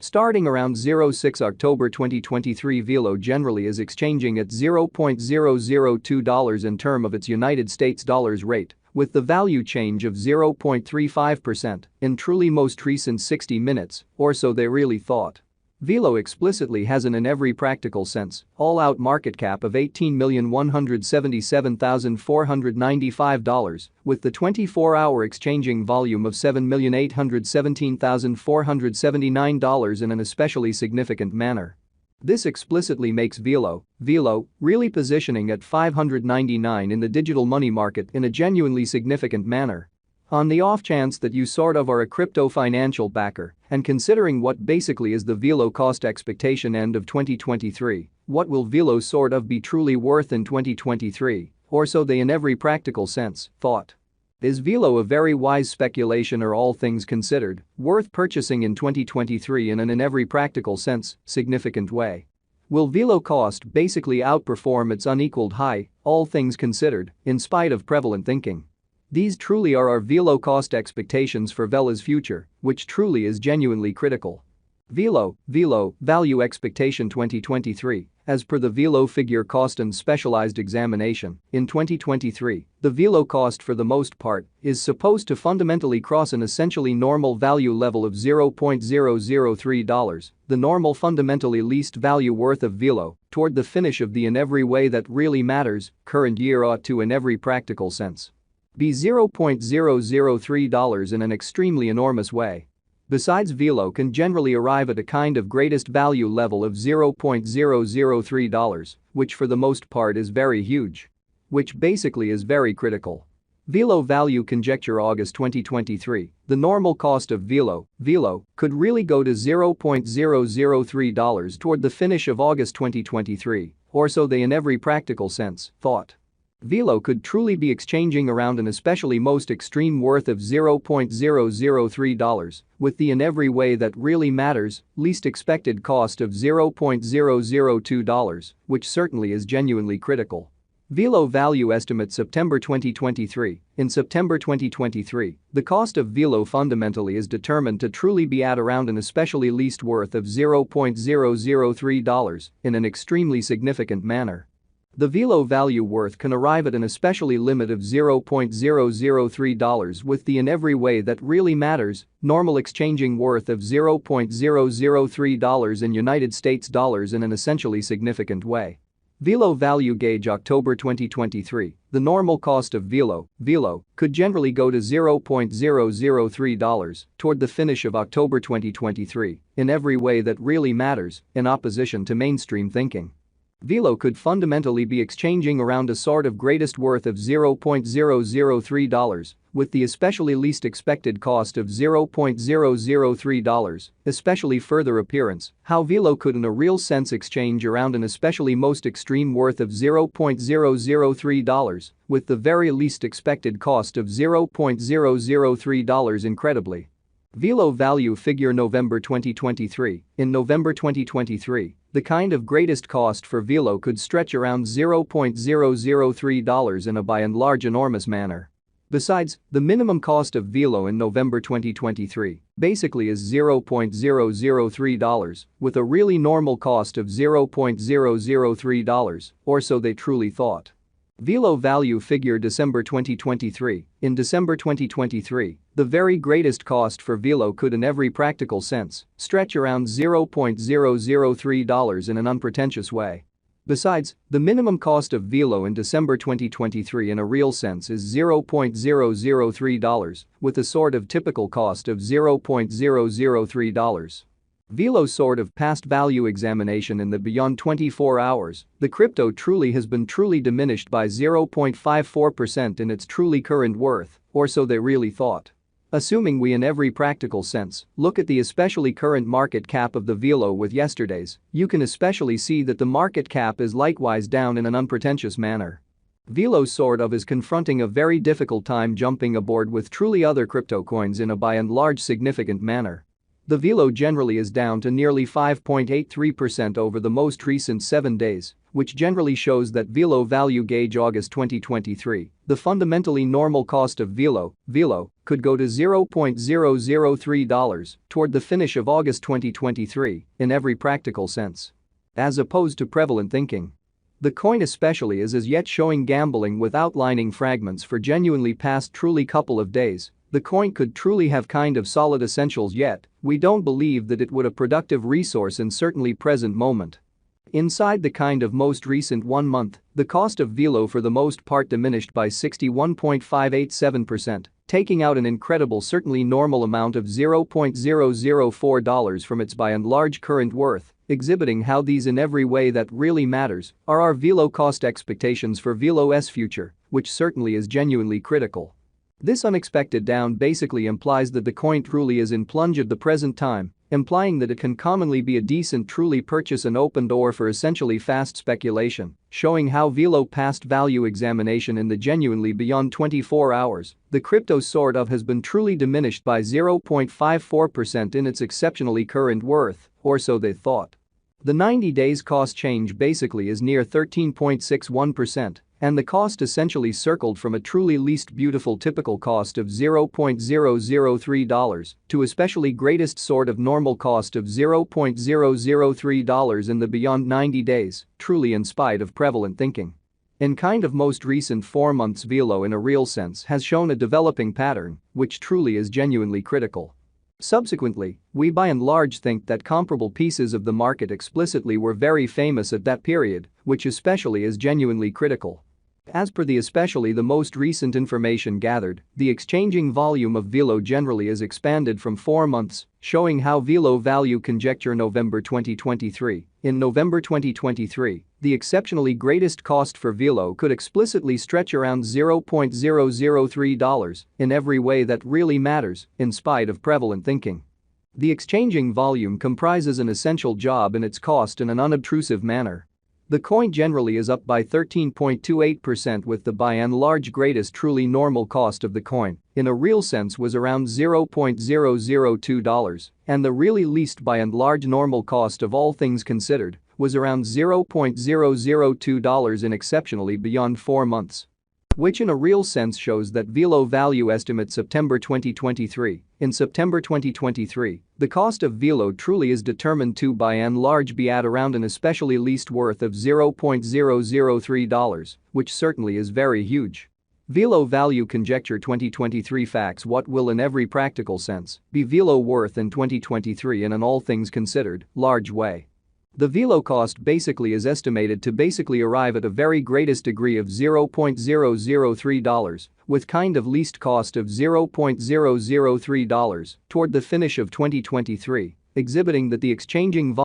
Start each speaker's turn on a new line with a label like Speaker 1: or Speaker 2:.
Speaker 1: Starting around 06 October 2023, Velo generally is exchanging at $0.002 in term of its United States dollars rate, with the value change of 0.35% in truly most recent 60 minutes, or so they really thought. Velo explicitly has an in every practical sense, all-out market cap of $18,177,495, with the 24-hour exchanging volume of $7,817,479 in an especially significant manner. This explicitly makes Velo really positioning at 599 in the digital money market in a genuinely significant manner. On the off chance that you sort of are a crypto financial backer, and considering what basically is the Velo cost expectation end of 2023, what will Velo sort of be truly worth in 2023, or so they in every practical sense thought. Is Velo a very wise speculation or all things considered, worth purchasing in 2023 in an in every practical sense, significant way? Will Velo cost basically outperform its unequaled high, all things considered, in spite of prevalent thinking? These truly are our Velo cost expectations for Velo's future, which truly is genuinely critical. Velo value expectation 2023, as per the Velo figure cost and specialized examination, in 2023, the Velo cost for the most part is supposed to fundamentally cross an essentially normal value level of $0.003, the normal fundamentally least value worth of Velo, toward the finish of the in every way that really matters, current year ought to in every practical sense be $0.003 in an extremely enormous way. Besides, Velo can generally arrive at a kind of greatest value level of $0.003, which for the most part is very huge. Which basically is very critical. Velo value conjecture August 2023, the normal cost of Velo could really go to $0.003 toward the finish of August 2023, or so they in every practical sense thought. Velo could truly be exchanging around an especially most extreme worth of $0.003, with the in every way that really matters, least expected cost of $0.002, which certainly is genuinely critical. Velo value estimate September 2023. In September 2023, the cost of Velo fundamentally is determined to truly be at around an especially least worth of $0.003 in an extremely significant manner. The Velo value worth can arrive at an especially limit of $0.003 with the in every way that really matters, normal exchanging worth of $0.003 in United States dollars in an essentially significant way. Velo value gauge October 2023, the normal cost of Velo could generally go to $0.003 toward the finish of October 2023 in every way that really matters, in opposition to mainstream thinking. Velo could fundamentally be exchanging around a sort of greatest worth of $0.003, with the especially least expected cost of $0.003, especially further appearance, how Velo could in a real sense exchange around an especially most extreme worth of $0.003, with the very least expected cost of $0.003 incredibly. Velo value figure November 2023. In November 2023, the kind of greatest cost for Velo could stretch around $0.003 in a by and large enormous manner. Besides, the minimum cost of Velo in November 2023 basically is $0.003, with a really normal cost of $0.003, or so they truly thought. Velo value figure December 2023. In December 2023, the very greatest cost for Velo could in every practical sense stretch around $0.003 in an unpretentious way. Besides, the minimum cost of Velo in December 2023 in a real sense is $0.003, with a sort of typical cost of $0.003. Velo's sort of past value examination in the beyond 24 hours, the crypto truly has been truly diminished by 0.54% in its truly current worth, or so they really thought. Assuming we in every practical sense look at the especially current market cap of the Velo with yesterday's, you can especially see that the market cap is likewise down in an unpretentious manner. Velo sort of is confronting a very difficult time jumping aboard with truly other crypto coins in a by and large significant manner. The Velo generally is down to nearly 5.83% over the most recent 7 days, which generally shows that Velo value gauge August 2023, the fundamentally normal cost of Velo could go to $0.003 toward the finish of August 2023 in every practical sense. As opposed to prevalent thinking. The coin especially is as yet showing gambling with outlining fragments for genuinely past truly couple of days. The coin could truly have kind of solid essentials yet, we don't believe that it would a productive resource in certainly present moment. Inside the kind of most recent 1 month, the cost of Velo for the most part diminished by 61.587%, taking out an incredible certainly normal amount of $0.004 from its by and large current worth, exhibiting how these in every way that really matters are our Velo cost expectations for Velo's future, which certainly is genuinely critical. This unexpected down basically implies that the coin truly is in plunge of the present time, implying that it can commonly be a decent truly purchase an open door for essentially fast speculation, showing how Velo past value examination in the genuinely beyond 24 hours, the crypto sort of has been truly diminished by 0.54% in its exceptionally current worth, or so they thought. The 90 days cost change basically is near 13.61%. And the cost essentially circled from a truly least beautiful typical cost of $0.003 to especially greatest sort of normal cost of $0.003 in the beyond 90 days, truly in spite of prevalent thinking. In kind of most recent 4 months Velo in a real sense has shown a developing pattern, which truly is genuinely critical. Subsequently, we by and large think that comparable pieces of the market explicitly were very famous at that period, which especially is genuinely critical. As per the especially the most recent information gathered, the exchanging volume of Velo generally is expanded from 4 months, showing how Velo value conjecture November 2023. In November 2023, the exceptionally greatest cost for Velo could explicitly stretch around $0.003 in every way that really matters, in spite of prevalent thinking. The exchanging volume comprises an essential job in its cost in an unobtrusive manner. The coin generally is up by 13.28% with the by and large greatest truly normal cost of the coin, in a real sense was around $0.002, and the really least by and large normal cost of all things considered was around $0.002 in exceptionally beyond 4 months. Which in a real sense shows that Velo value estimate September 2023. In September 2023, the cost of Velo truly is determined to by and large be at around an especially least worth of $0.003, which certainly is very huge. Velo value conjecture 2023 facts what will in every practical sense be Velo worth in 2023 in an all things considered large way. The Velo cost basically is estimated to basically arrive at a very greatest degree of $0.003, with kind of least cost of $0.003 toward the finish of 2023, exhibiting that the exchanging volume